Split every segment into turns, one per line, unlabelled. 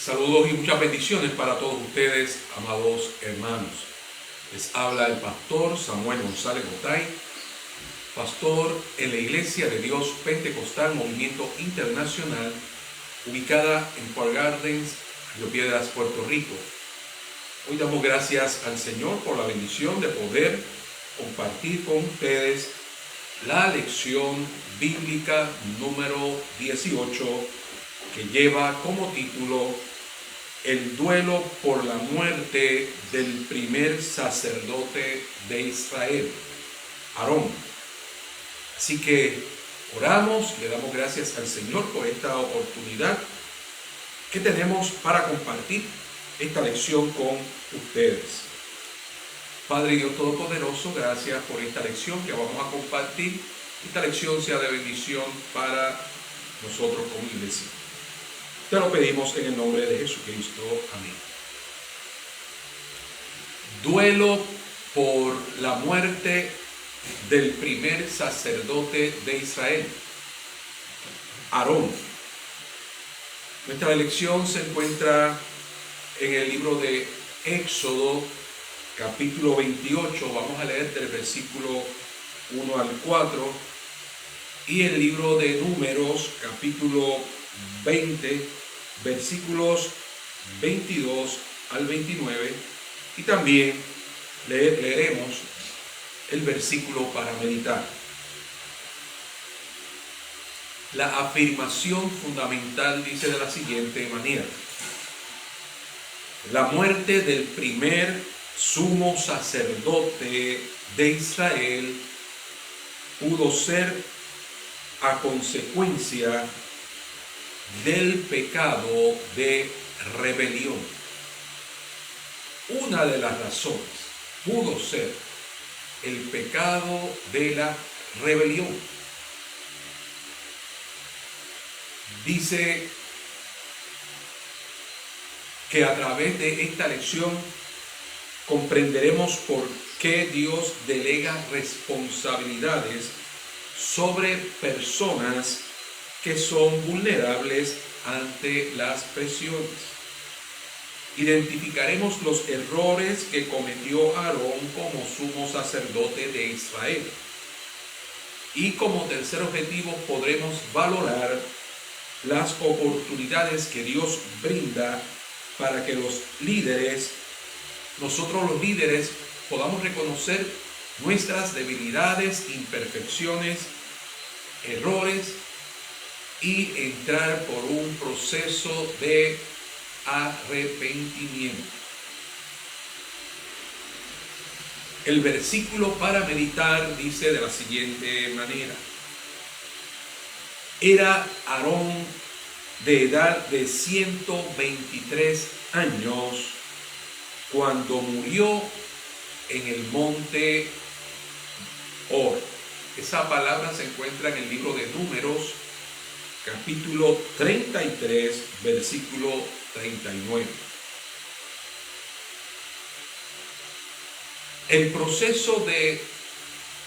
Saludos y muchas bendiciones para todos ustedes, amados hermanos. Les habla el pastor Samuel González Gotay, pastor en la Iglesia de Dios Pentecostal Movimiento Internacional, ubicada en Park Gardens, Río Piedras, Puerto Rico. Hoy damos gracias al Señor por la bendición de poder compartir con ustedes la lección bíblica número 18, que lleva como título El duelo por la muerte del primer sacerdote de Israel, Aarón. Así que oramos, le damos gracias al Señor por esta oportunidad que tenemos para compartir esta lección con ustedes. Padre Dios Todopoderoso, gracias por esta lección que vamos a compartir. Esta lección sea de bendición para nosotros como iglesia. Te lo pedimos en el nombre de Jesucristo. Amén. Duelo por la muerte del primer sacerdote de Israel, Aarón. Nuestra lección se encuentra en el libro de Éxodo, capítulo 28. Vamos a leer del versículo 1 al 4. Y el libro de Números, capítulo 20, versículos 22 al 29. Y también leeremos el versículo para meditar. La afirmación fundamental dice de la siguiente manera: la muerte del primer sumo sacerdote de Israel pudo ser a consecuencia del pecado de rebelión. Una de las razones pudo ser el pecado de la rebelión. Dice que a través de esta lección comprenderemos por qué Dios delega responsabilidades sobre personas que son vulnerables ante las presiones. Identificaremos los errores que cometió Aarón como sumo sacerdote de Israel. Y como tercer objetivo podremos valorar las oportunidades que Dios brinda para que nosotros los líderes, podamos reconocer nuestras debilidades, imperfecciones, errores y entrar por un proceso de arrepentimiento. El versículo para meditar dice de la siguiente manera: era Aarón de edad de 123 años cuando murió en el monte Hor. Esa palabra se encuentra en el libro de Números, capítulo 33, versículo 39. El proceso de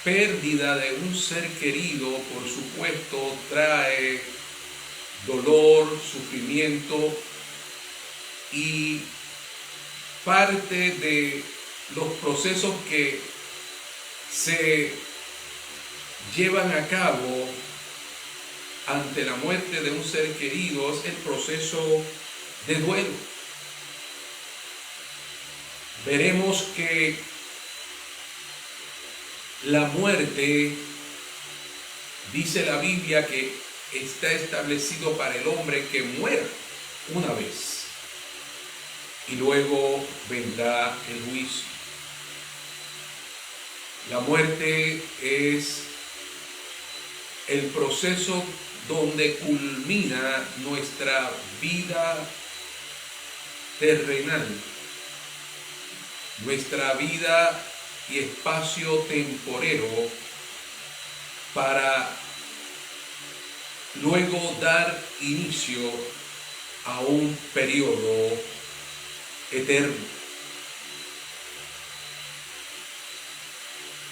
pérdida de un ser querido, por supuesto, trae dolor, sufrimiento, y parte de los procesos que se llevan a cabo ante la muerte de un ser querido es el proceso de duelo. Veremos que la muerte, dice la Biblia, que está establecido para el hombre que muera una vez y luego vendrá el juicio. La muerte es el proceso donde culmina nuestra vida terrenal, nuestra vida y espacio temporero, para luego dar inicio a un periodo eterno.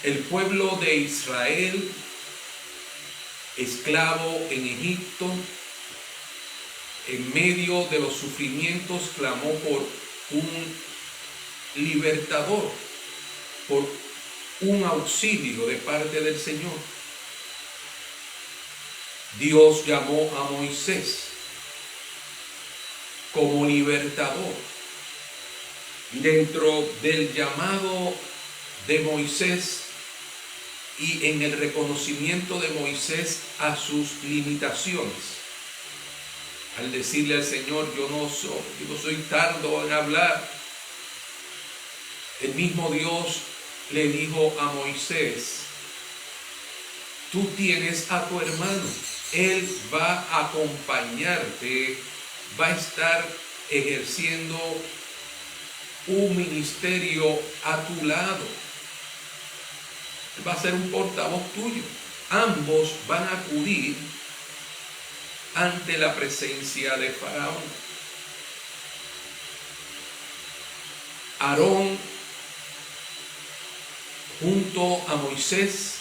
El pueblo de Israel, esclavo en Egipto, en medio de los sufrimientos clamó por un libertador, por un auxilio de parte del Señor. Dios llamó a Moisés como libertador. Dentro del llamado de Moisés y en el reconocimiento de Moisés a sus limitaciones, al decirle al Señor, yo no soy tardo en hablar, el mismo Dios le dijo a Moisés, tú tienes a tu hermano, él va a acompañarte, va a estar ejerciendo un ministerio a tu lado, él va a ser un portavoz tuyo, ambos van a acudir ante la presencia de Faraón. Aarón junto a Moisés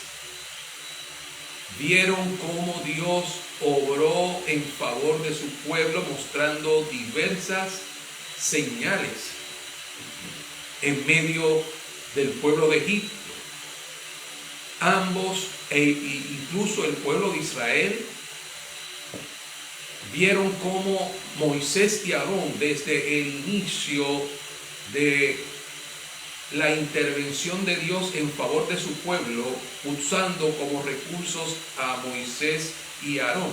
vieron cómo Dios obró en favor de su pueblo, mostrando diversas señales en medio del pueblo de Egipto. Ambos, incluso el pueblo de Israel, vieron cómo Moisés y Aarón, desde el inicio de la intervención de Dios en favor de su pueblo, usando como recursos a Moisés y Aarón,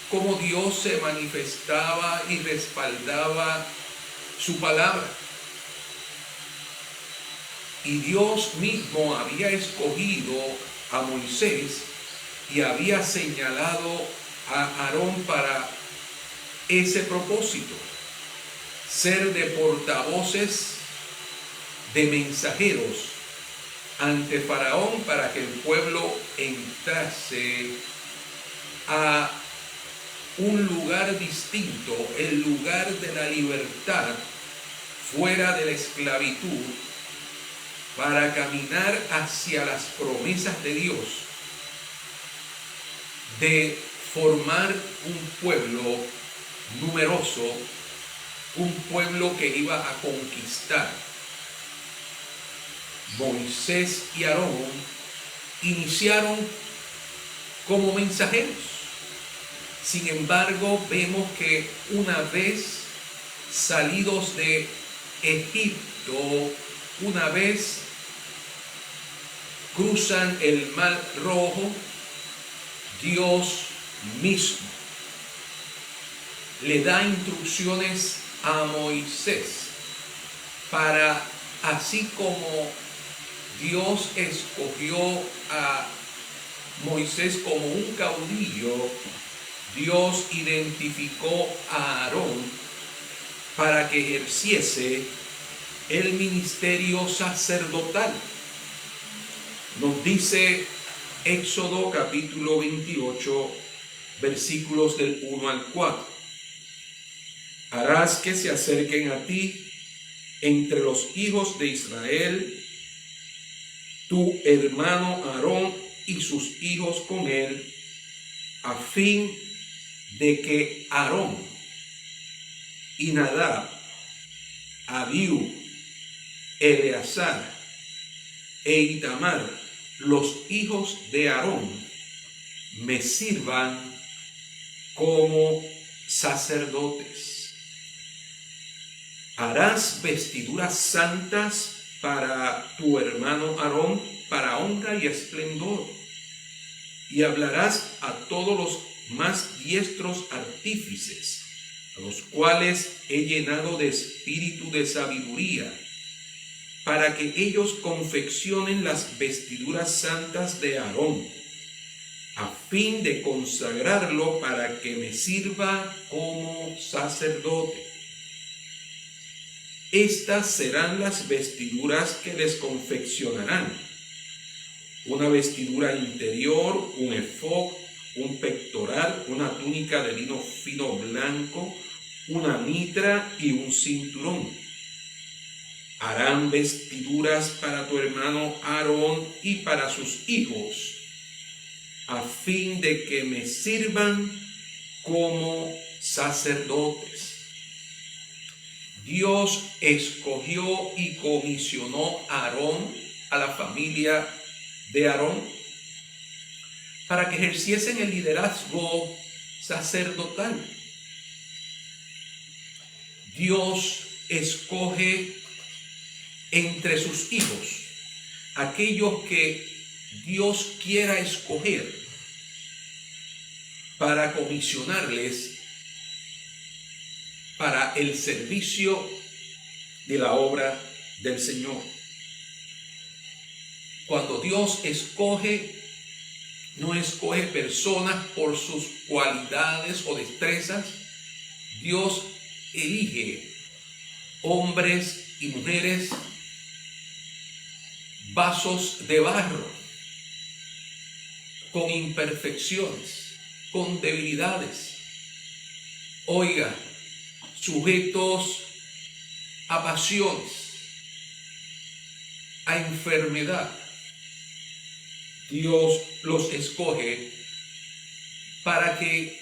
cómo Dios se manifestaba y respaldaba su palabra. Y Dios mismo había escogido a Moisés y había señalado a Aarón para ese propósito, ser de portavoces, de mensajeros ante Faraón para que el pueblo entrase a un lugar distinto, el lugar de la libertad, fuera de la esclavitud, para caminar hacia las promesas de Dios, de formar un pueblo numeroso, un pueblo que iba a conquistar. Moisés y Aarón iniciaron como mensajeros. Sin embargo, vemos que una vez salidos de Egipto, una vez cruzan el Mar Rojo, Dios mismo le da instrucciones a Moisés para, así como Dios escogió a Moisés como un caudillo, Dios identificó a Aarón para que ejerciese el ministerio sacerdotal. Nos dice Éxodo capítulo 28, versículos del 1 al 4. Harás que se acerquen a ti entre los hijos de Israel tu hermano Aarón y sus hijos con él, a fin de que Aarón y Nadab, Abiú, Eleazar e Itamar, los hijos de Aarón, me sirvan como sacerdotes. Harás vestiduras santas para tu hermano Aarón, para honra y esplendor, y hablarás a todos los más diestros artífices, a los cuales he llenado de espíritu de sabiduría, para que ellos confeccionen las vestiduras santas de Aarón, a fin de consagrarlo para que me sirva como sacerdote. Estas serán las vestiduras que les confeccionarán: una vestidura interior, un efod, un pectoral, una túnica de lino fino blanco, una mitra y un cinturón. Harán vestiduras para tu hermano Aarón y para sus hijos, a fin de que me sirvan como sacerdotes. Dios escogió y comisionó a Aarón, a la familia de Aarón, para que ejerciesen el liderazgo sacerdotal. Dios escoge entre sus hijos aquellos que Dios quiera escoger para comisionarles para el servicio de la obra del Señor. Cuando Dios escoge, no escoge personas por sus cualidades o destrezas. Dios elige hombres y mujeres, vasos de barro, con imperfecciones, con debilidades. Oiga, sujetos a pasiones, a enfermedad. Dios los escoge para que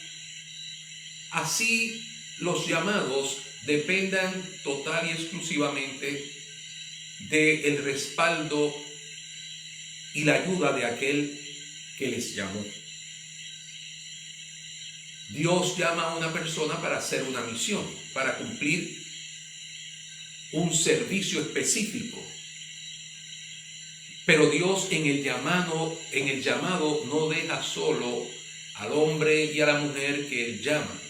así los llamados dependan total y exclusivamente del respaldo y la ayuda de aquel que les llamó. Dios llama a una persona para hacer una misión, para cumplir un servicio específico. Pero Dios en el llamado no deja solo al hombre y a la mujer que Él llama.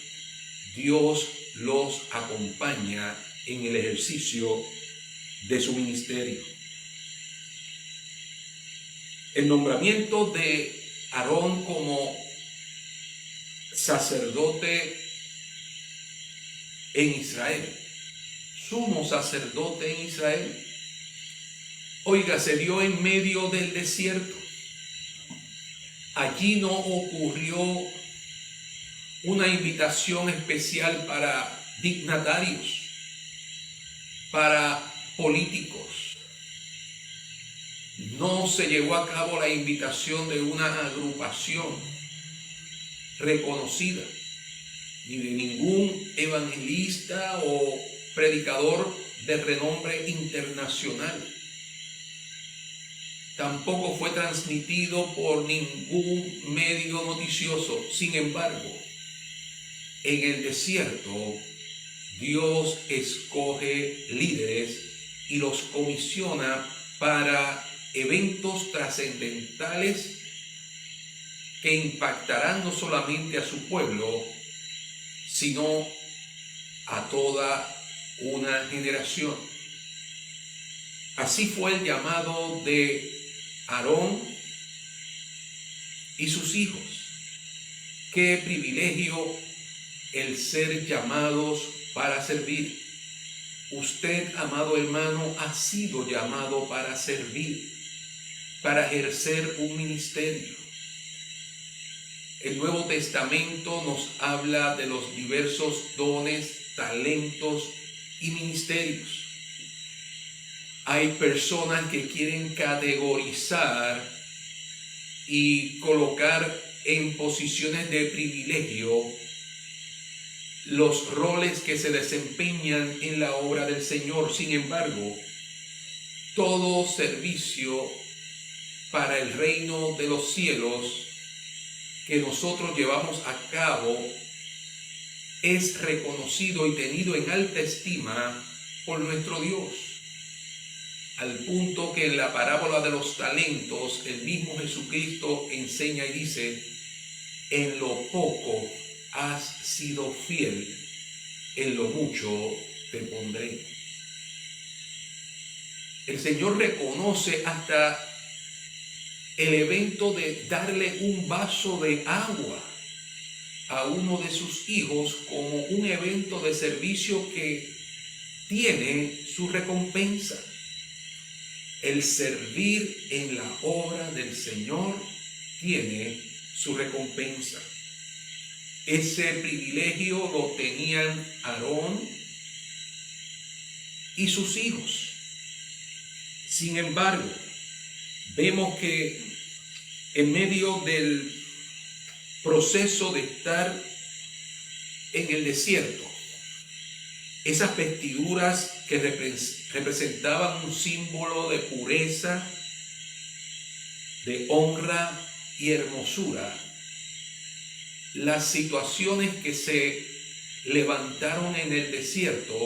Dios los acompaña en el ejercicio de su ministerio. El nombramiento de Aarón como sacerdote en Israel, sumo sacerdote en Israel, oiga, se dio en medio del desierto. Allí no ocurrió una invitación especial para dignatarios, para políticos. No se llevó a cabo la invitación de una agrupación reconocida, ni de ningún evangelista o predicador de renombre internacional. Tampoco fue transmitido por ningún medio noticioso. Sin embargo, en el desierto, Dios escoge líderes y los comisiona para eventos trascendentales que impactarán no solamente a su pueblo, sino a toda una generación. Así fue el llamado de Aarón y sus hijos. Qué privilegio el ser llamados para servir. Usted, amado hermano, ha sido llamado para servir, para ejercer un ministerio. El Nuevo Testamento nos habla de los diversos dones, talentos y ministerios. Hay personas que quieren categorizar y colocar en posiciones de privilegio los roles que se desempeñan en la obra del Señor. Sin embargo, todo servicio para el reino de los cielos que nosotros llevamos a cabo es reconocido y tenido en alta estima por nuestro Dios, al punto que en la parábola de los talentos el mismo Jesucristo enseña y dice: en lo poco has sido fiel, en lo mucho te pondré. El Señor reconoce hasta el evento de darle un vaso de agua a uno de sus hijos como un evento de servicio que tiene su recompensa. El servir en la obra del Señor tiene su recompensa. Ese privilegio lo tenían Aarón y sus hijos. Sin embargo, vemos que en medio del proceso de estar en el desierto. Esas vestiduras que representaban un símbolo de pureza, de honra y hermosura. Las situaciones que se levantaron en el desierto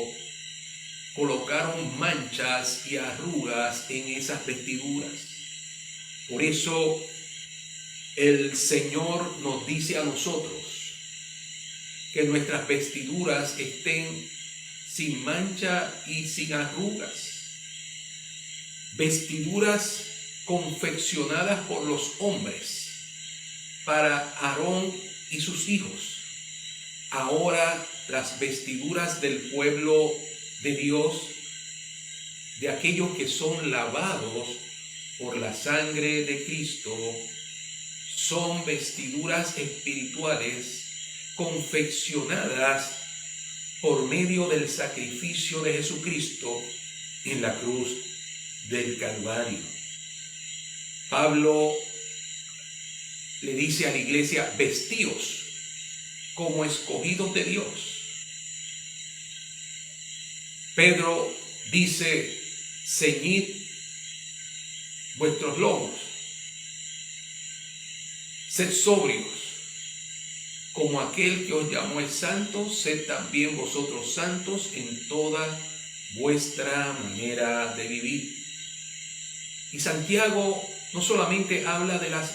colocaron manchas y arrugas en esas vestiduras. Por eso el Señor nos dice a nosotros que nuestras vestiduras estén sin mancha y sin arrugas. Vestiduras confeccionadas por los hombres para Aarón y sus hijos. Ahora las vestiduras del pueblo de Dios, de aquellos que son lavados por la sangre de Cristo, son vestiduras espirituales confeccionadas por medio del sacrificio de Jesucristo en la cruz del Calvario. Pablo le dice a la iglesia: vestíos como escogidos de Dios. Pedro dice: ceñid vuestros lomos, sed sobrios, como aquel que os llamó es santo, sed también vosotros santos en toda vuestra manera de vivir. Y Santiago no solamente habla de las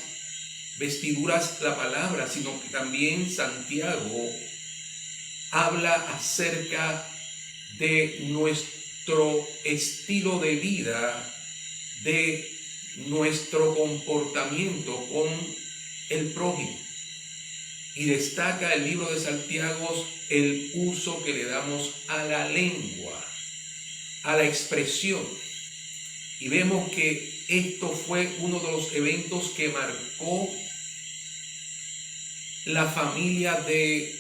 vestiduras, la palabra, sino que también Santiago habla acerca de nuestro estilo de vida, de nuestro comportamiento con el prójimo. Y destaca el libro de Santiago el uso que le damos a la lengua, a la expresión. Y vemos que esto fue uno de los eventos que marcó la familia de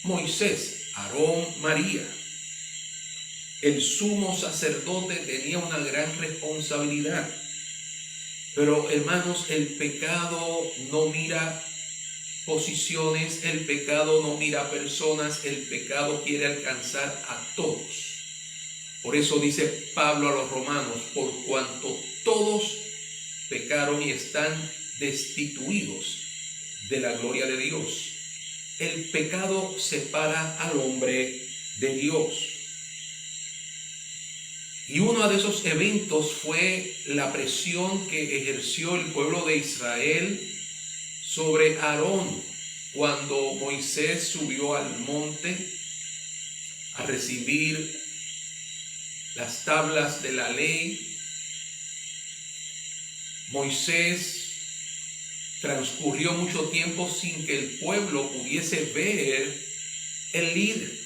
Moisés, Aarón, María. El sumo sacerdote tenía una gran responsabilidad. Pero hermanos, el pecado no mira posiciones, el pecado no mira personas, el pecado quiere alcanzar a todos. Por eso dice Pablo a los romanos: por cuanto todos pecaron y están destituidos de la gloria de Dios. El pecado separa al hombre de Dios. Y uno de esos eventos fue la presión que ejerció el pueblo de Israel sobre Aarón cuando Moisés subió al monte a recibir las tablas de la ley. Moisés transcurrió mucho tiempo sin que el pueblo pudiese ver el líder.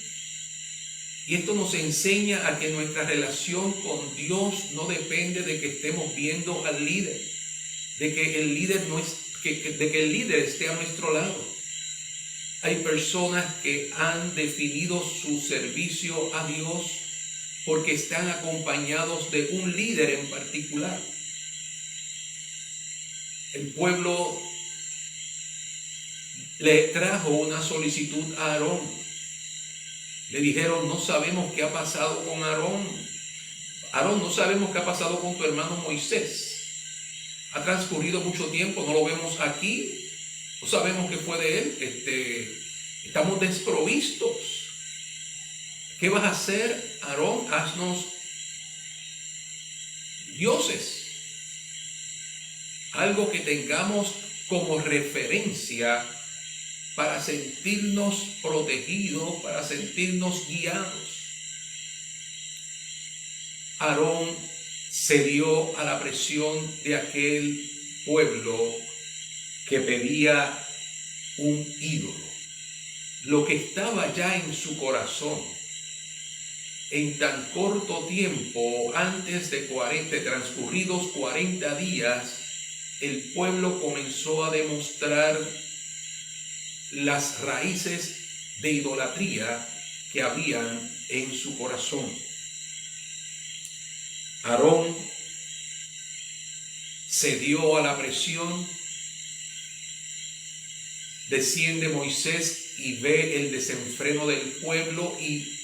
Y esto nos enseña a que nuestra relación con Dios no depende de que estemos viendo al líder, de que el líder de que el líder esté a nuestro lado. Hay personas que han definido su servicio a Dios porque están acompañados de un líder en particular. El pueblo le trajo una solicitud a Aarón. Le dijeron: no sabemos qué ha pasado con Aarón. Aarón, no sabemos qué ha pasado con tu hermano Moisés. Ha transcurrido mucho tiempo, no lo vemos aquí. No sabemos qué fue de él. Estamos desprovistos. ¿Qué vas a hacer, Aarón? Haznos dioses. Algo que tengamos como referencia para sentirnos protegidos, para sentirnos guiados. Aarón cedió a la presión de aquel pueblo que pedía un ídolo. Lo que estaba ya en su corazón, en tan corto tiempo, antes de transcurridos 40 días, el pueblo comenzó a demostrar las raíces de idolatría que habían en su corazón. Aarón cedió a la presión. Desciende Moisés y ve el desenfreno del pueblo y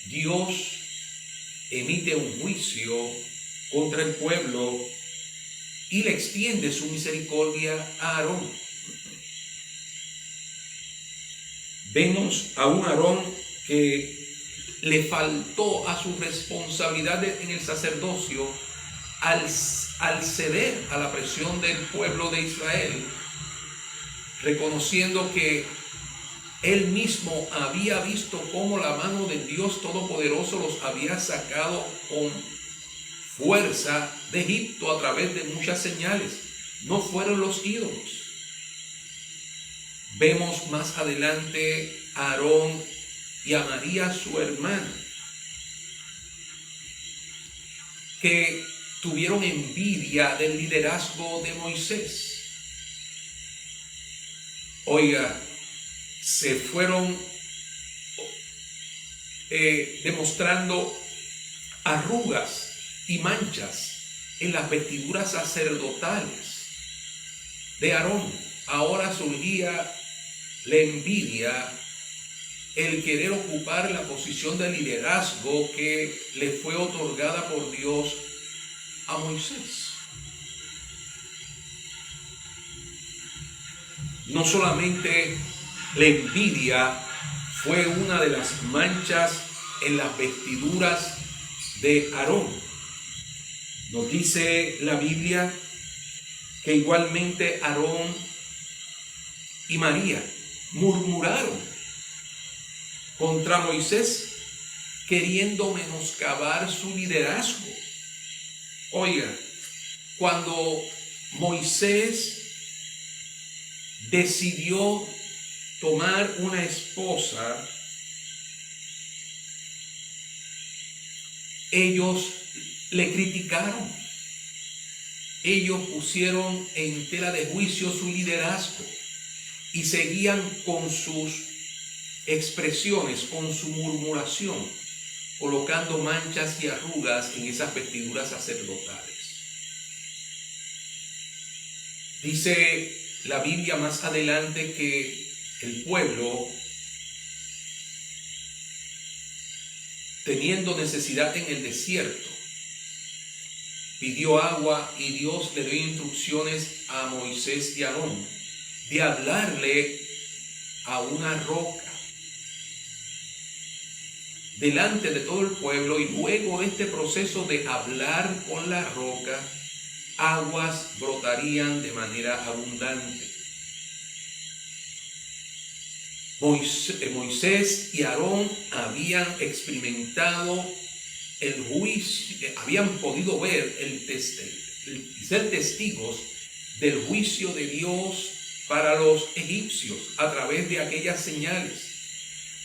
Dios emite un juicio contra el pueblo y le extiende su misericordia a Aarón. Vemos a un Aarón que le faltó a su responsabilidad en el sacerdocio al ceder a la presión del pueblo de Israel, reconociendo que él mismo había visto cómo la mano de Dios Todopoderoso los había sacado con fuerza de Egipto a través de muchas señales. No fueron los ídolos. Vemos más adelante a Aarón y a María, su hermana, que tuvieron envidia del liderazgo de Moisés. Oiga, se fueron demostrando arrugas y manchas en las vestiduras sacerdotales de Aarón. Ahora surgía la envidia, el querer ocupar la posición de liderazgo que le fue otorgada por Dios a Moisés. No solamente la envidia fue una de las manchas en las vestiduras de Aarón. Nos dice la Biblia que igualmente Aarón y María murmuraron contra Moisés, queriendo menoscabar su liderazgo. Oiga, cuando Moisés decidió tomar una esposa, ellos le criticaron. Ellos pusieron en tela de juicio su liderazgo y seguían con sus expresiones, con su murmuración, colocando manchas y arrugas en esas vestiduras sacerdotales. Dice la Biblia más adelante que el pueblo, teniendo necesidad en el desierto, pidió agua y Dios le dio instrucciones a Moisés y a Aarón de hablarle a una roca delante de todo el pueblo, y luego de este proceso de hablar con la roca, aguas brotarían de manera abundante. Moisés y Aarón habían experimentado el juicio, habían podido ver y ser testigos del juicio de Dios para los egipcios a través de aquellas señales.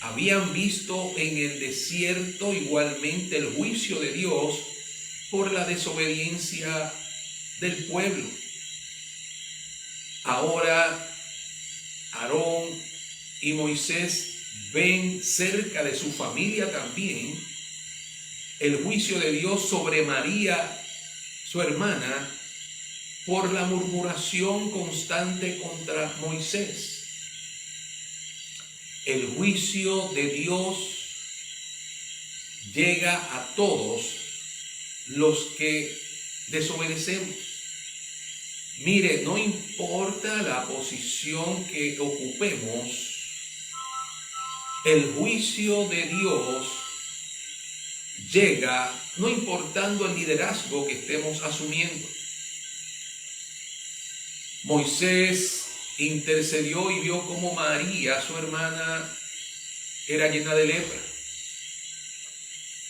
Habían visto en el desierto igualmente el juicio de Dios por la desobediencia del pueblo. Ahora Aarón y Moisés ven cerca de su familia también el juicio de Dios sobre María, su hermana, por la murmuración constante contra Moisés. El juicio de Dios llega a todos los que desobedecemos. Mire, no importa la posición que ocupemos, el juicio de Dios llega no importando el liderazgo que estemos asumiendo. Moisés intercedió y vio cómo María, su hermana, era llena de lepra.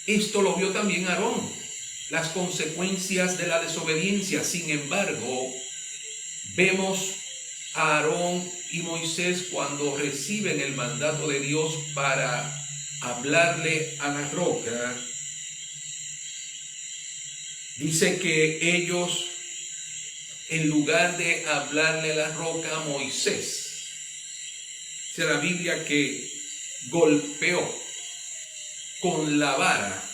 Esto lo vio también Aarón, las consecuencias de la desobediencia. Sin embargo, vemos a Aarón y Moisés cuando reciben el mandato de Dios para hablarle a la roca. Dice que ellos, en lugar de hablarle a la roca a Moisés, dice la Biblia que golpeó con la vara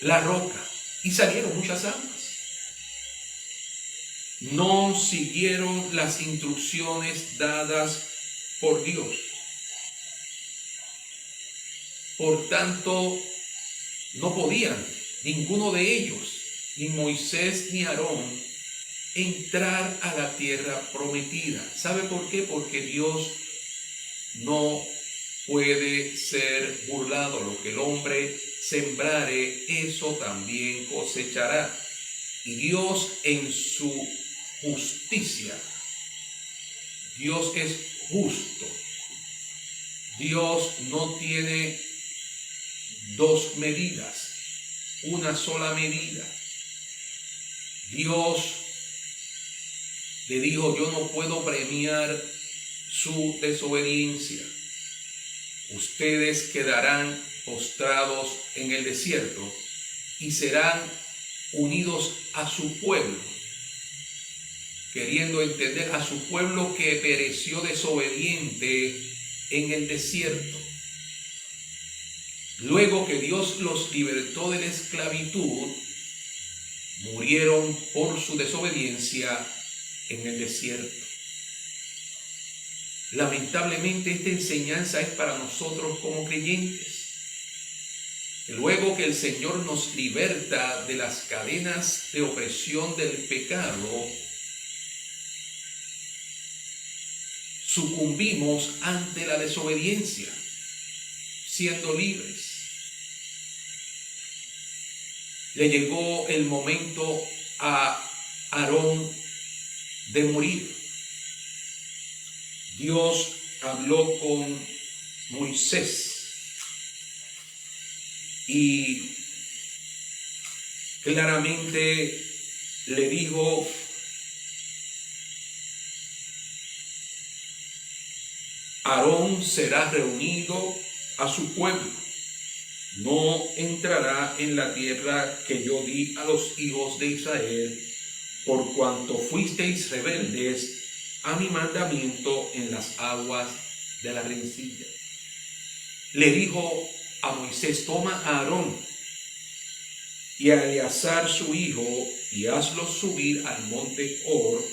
la roca y salieron muchas aguas. no siguieron las instrucciones dadas por Dios. Por tanto, no podían ninguno de ellos, ni Moisés ni Aarón, entrar a la tierra prometida. ¿Sabe por qué? Porque Dios no puede ser burlado. Lo que el hombre sembrare, eso también cosechará. Y Dios en su justicia, Dios es justo. Dios no tiene dos medidas, una sola medida. Dios le dijo: yo no puedo premiar su desobediencia. Ustedes quedarán postrados en el desierto y serán unidos a su pueblo, queriendo entender a su pueblo que pereció desobediente en el desierto. Luego que Dios los libertó de la esclavitud, murieron por su desobediencia en el desierto. Lamentablemente esta enseñanza es para nosotros como creyentes. Luego que el Señor nos liberta de las cadenas de opresión del pecado, sucumbimos ante la desobediencia, siendo libres. Le llegó el momento a Aarón de morir. Dios habló con Moisés y claramente le dijo: Aarón será reunido a su pueblo, no entrará en la tierra que yo di a los hijos de Israel, por cuanto fuisteis rebeldes a mi mandamiento en las aguas de la rencilla. Le dijo a Moisés: toma a Aarón y a Eleazar su hijo y hazlos subir al monte Hor,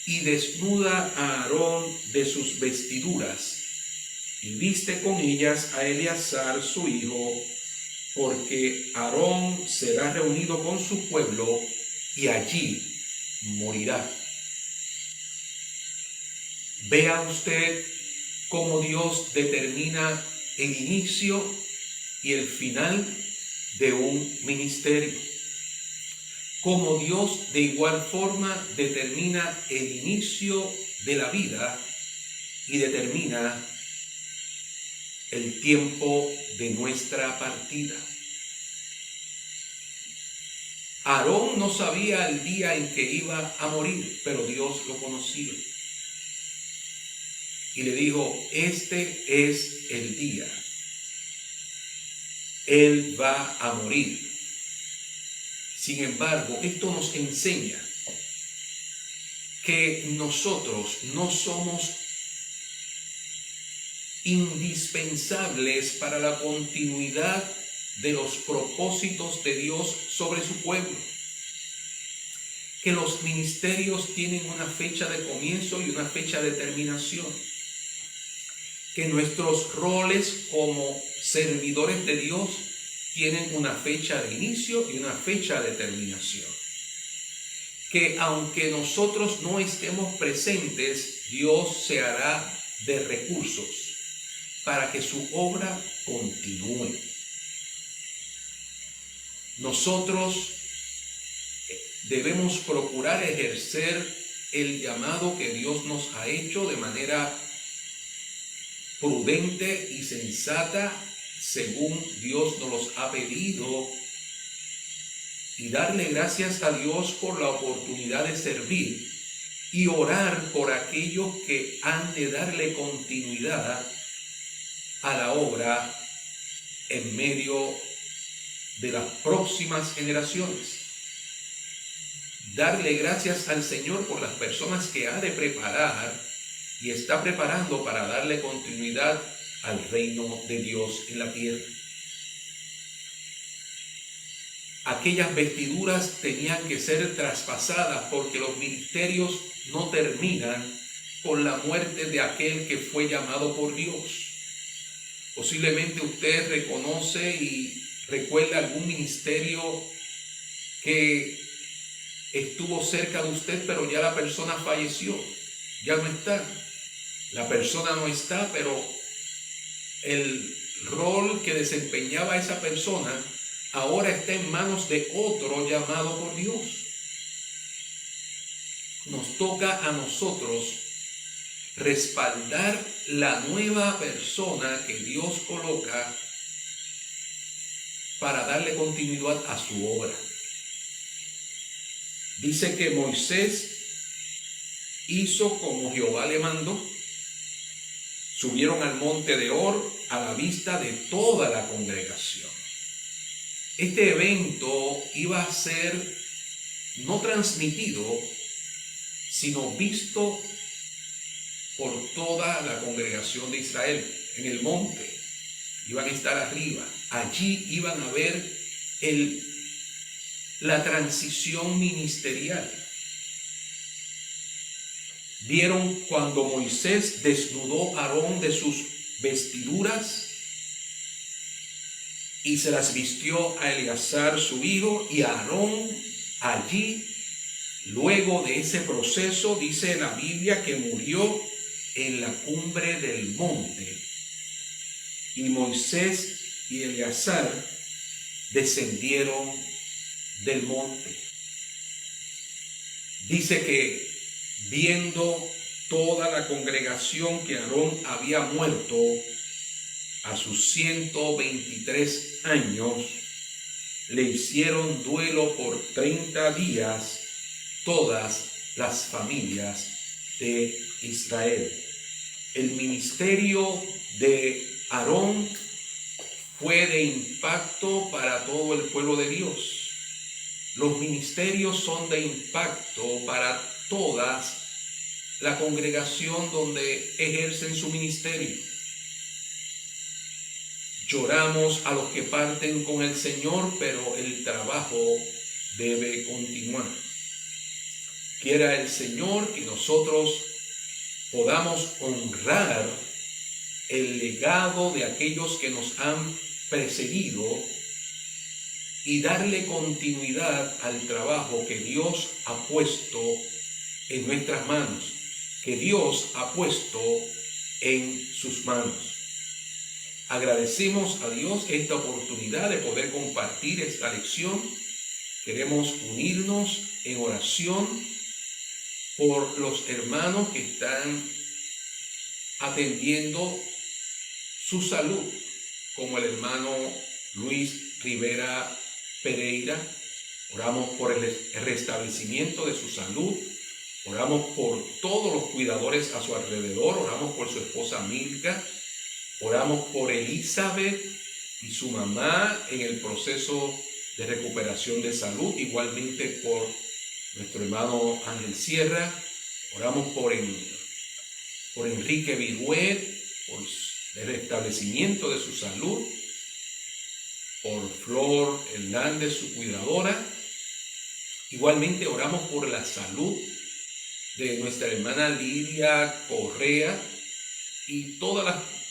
y desnuda a Aarón de sus vestiduras y viste con ellas a Eleazar su hijo, porque Aarón será reunido con su pueblo y allí morirá. Vea usted cómo Dios determina el inicio y el final de un ministerio. Cómo Dios de igual forma determina el inicio de la vida y determina el tiempo de nuestra partida. Aarón no sabía el día en que iba a morir, pero Dios lo conocía. Y le dijo: este es el día. Él va a morir. Sin embargo, esto nos enseña que nosotros no somos indispensables para la continuidad de los propósitos de Dios sobre su pueblo. Que los ministerios tienen una fecha de comienzo y una fecha de terminación. Que nuestros roles como servidores de Dios tienen una fecha de inicio y una fecha de terminación. Que aunque nosotros no estemos presentes, Dios se hará de recursos para que su obra continúe. Nosotros debemos procurar ejercer el llamado que Dios nos ha hecho de manera prudente y sensata, según Dios nos los ha pedido, y darle gracias a Dios por la oportunidad de servir y orar por aquellos que han de darle continuidad a la obra en medio de las próximas generaciones. Darle gracias al Señor por las personas que ha de preparar y está preparando para darle continuidad al reino de Dios en la tierra. aquellas vestiduras tenían que ser traspasadas porque los ministerios no terminan con la muerte de aquel que fue llamado por Dios. Posiblemente usted reconoce y recuerda algún ministerio que estuvo cerca de usted, pero ya la persona falleció, ya no está. La persona no está, pero el rol que desempeñaba esa persona ahora está en manos de otro llamado por Dios. Nos toca a nosotros respaldar la nueva persona que Dios coloca para darle continuidad a su obra. Dice que Moisés hizo como Jehová le mandó. Subieron al monte de Hor a la vista de toda la congregación. Este evento iba a ser no transmitido, sino visto por toda la congregación de Israel en el monte. Iban a estar arriba. Allí iban a ver la transición ministerial. Vieron cuando Moisés desnudó a Aarón de sus vestiduras y se las vistió a Eleazar su hijo, y Aarón allí, luego de ese proceso, dice la Biblia que murió en la cumbre del monte, y Moisés y Eleazar descendieron del monte. Dice que viendo toda la congregación que Aarón había muerto a sus 123 años, le hicieron duelo por 30 días todas las familias de Israel. El ministerio de Aarón fue de impacto para todo el pueblo de Dios. Los ministerios son de impacto para toda la congregación donde ejercen su ministerio. Lloramos a los que parten con el Señor, pero el trabajo debe continuar. Quiera el Señor que nosotros podamos honrar el legado de aquellos que nos han precedido y darle continuidad al trabajo que Dios ha puesto en nuestras manos, que Dios ha puesto en sus manos. Agradecemos a Dios esta oportunidad de poder compartir esta lección. Queremos unirnos en oración por los hermanos que están atendiendo su salud, como el hermano Luis Rivera Pereira. Oramos por el restablecimiento de su salud. Oramos por todos los cuidadores a su alrededor. Oramos por su esposa Milka. Oramos por Elizabeth y su mamá en el proceso de recuperación de salud. Igualmente por nuestro hermano Ángel Sierra. Oramos por Enrique Viruet, por el restablecimiento de su salud. Por Flor Hernández, su cuidadora. Igualmente oramos por la salud de nuestra hermana Lidia Correa y todos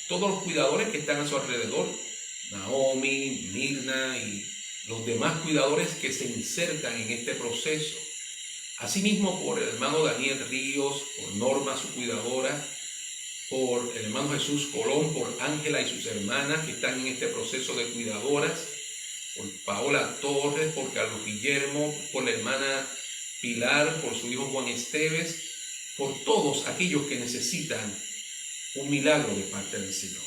los cuidadores que están a su alrededor, Naomi, Mirna y los demás cuidadores que se insertan en este proceso. Asimismo por el hermano Daniel Ríos, por Norma, su cuidadora, por el hermano Jesús Colón, por Ángela y sus hermanas que están en este proceso de cuidadoras, por Paola Torres, por Carlos Guillermo, por la hermana Pilar, por su hijo Juan Esteves, por todos aquellos que necesitan un milagro de parte del Señor.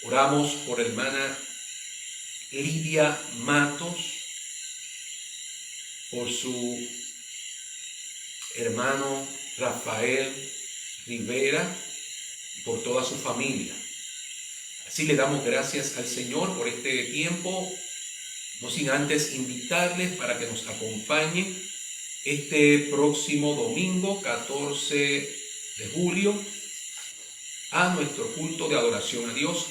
Oramos por la hermana Lidia Matos, por su hermano Rafael Rivera, por toda su familia. Así le damos gracias al Señor por este tiempo, no sin antes invitarles para que nos acompañen este próximo domingo 14 de julio a nuestro culto de adoración a Dios.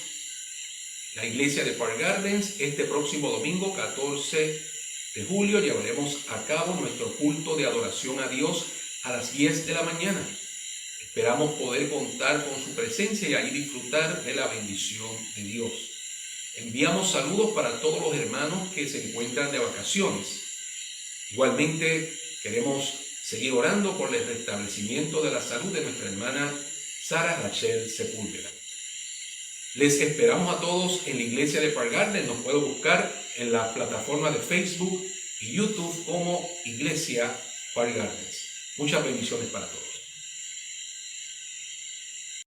La iglesia de Park Gardens, este próximo domingo 14 de julio llevaremos a cabo nuestro culto de adoración a Dios a las 10 de la mañana. Esperamos poder contar con su presencia y ahí disfrutar de la bendición de Dios. Enviamos saludos para todos los hermanos que se encuentran de vacaciones. Igualmente queremos seguir orando por el restablecimiento de la salud de nuestra hermana Sara Rachel Sepúlveda. Les esperamos a todos en la iglesia de Park Gardens. Nos puede buscar en la plataforma de Facebook y YouTube como Iglesia Park Gardens. Muchas bendiciones para todos.